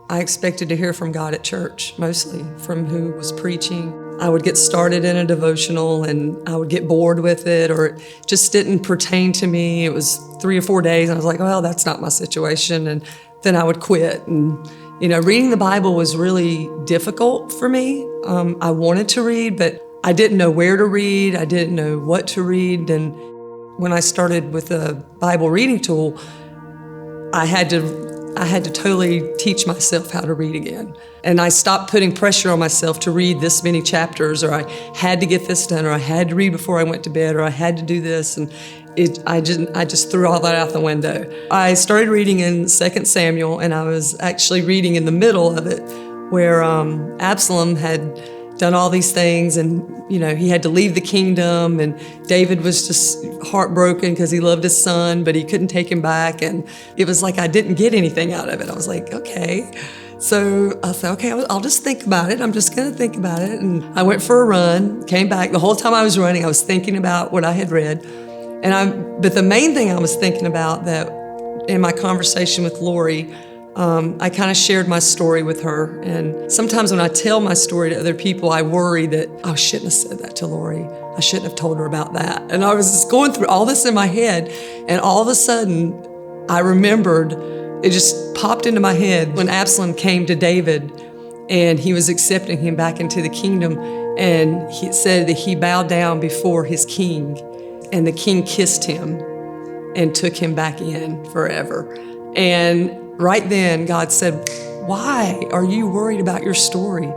I expected to hear from God at church, mostly from who was preaching. I would get started in a devotional and I would get bored with it, or it just didn't pertain to me. It was 3 or 4 days and I was like, well, that's not my situation. And then I would quit. And, reading the Bible was really difficult for me. I wanted to read, but I didn't know where to read. I didn't know what to read. And when I started with a Bible reading tool, I had to totally teach myself how to read again. And I stopped putting pressure on myself to read this many chapters, or I had to get this done, or I had to read before I went to bed, or I had to do this. And I just threw all that out the window. I started reading in 2 Samuel, and I was actually reading in the middle of it where Absalom had done all these things, and he had to leave the kingdom, and David was just heartbroken because he loved his son, but he couldn't take him back, and it was like I didn't get anything out of it. I was like, okay. So I thought, okay, I'll just think about it. I'm just going to think about it. And I went for a run, came back. The whole time I was running, I was thinking about what I had read. But the main thing I was thinking about, that in my conversation with Lori, I kind of shared my story with her. And sometimes when I tell my story to other people, I worry that I shouldn't have said that to Lori. I shouldn't have told her about that. And I was just going through all this in my head. And all of a sudden, I remembered, it just popped into my head when Absalom came to David and he was accepting him back into the kingdom. And he said that he bowed down before his king, and the king kissed him and took him back in forever. And right then, God said, why are you worried about your story?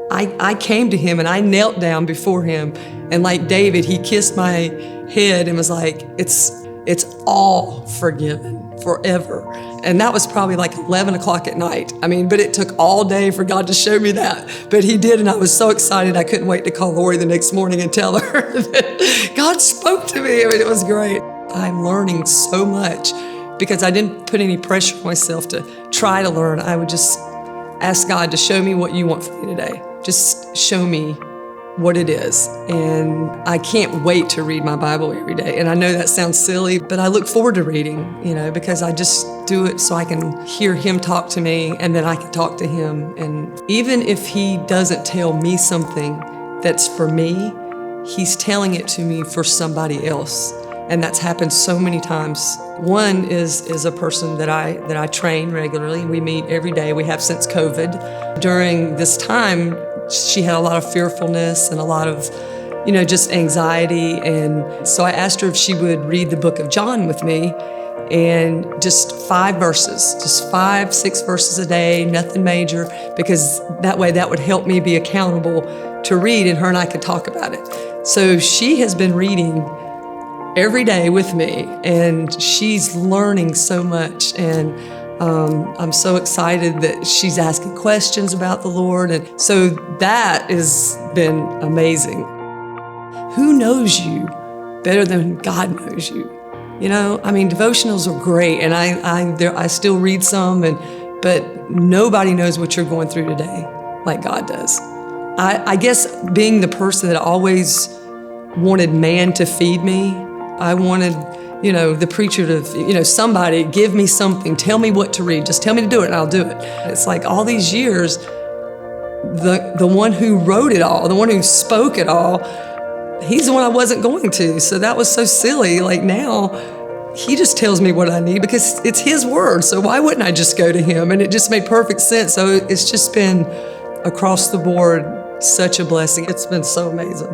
I came to him and I knelt down before him. And like David, he kissed my head and was like, it's all forgiven forever. And that was probably like 11 o'clock at night. But it took all day for God to show me that. But he did, and I was so excited. I couldn't wait to call Lori the next morning and tell her that God spoke to me. It was great. I'm learning so much, because I didn't put any pressure on myself to try to learn. I would just ask God to show me what you want from me today. Just show me what it is. And I can't wait to read my Bible every day. And I know that sounds silly, but I look forward to reading, because I just do it so I can hear him talk to me, and then I can talk to him. And even if he doesn't tell me something that's for me, he's telling it to me for somebody else. And that's happened so many times. One is a person that I train regularly. We meet every day. We have since COVID. During this time, she had a lot of fearfulness and a lot of, just anxiety. And so I asked her if she would read the book of John with me, and just 5 verses, just 5, 6 verses a day, nothing major, because that way that would help me be accountable to read, and her and I could talk about it. So she has been reading every day with me, and she's learning so much. And I'm so excited that she's asking questions about the Lord. And so that has been amazing. Who knows you better than God knows you? Devotionals are great, and I still read some, but nobody knows what you're going through today like God does. I guess being the person that always wanted man to feed me, I wanted, the preacher to, somebody give me something, tell me what to read, just tell me to do it and I'll do it. It's like all these years, the one who wrote it all, the one who spoke it all, he's the one I wasn't going to. So that was so silly. Like now, he just tells me what I need because it's his word. So why wouldn't I just go to him? And it just made perfect sense. So it's just been across the board such a blessing. It's been so amazing.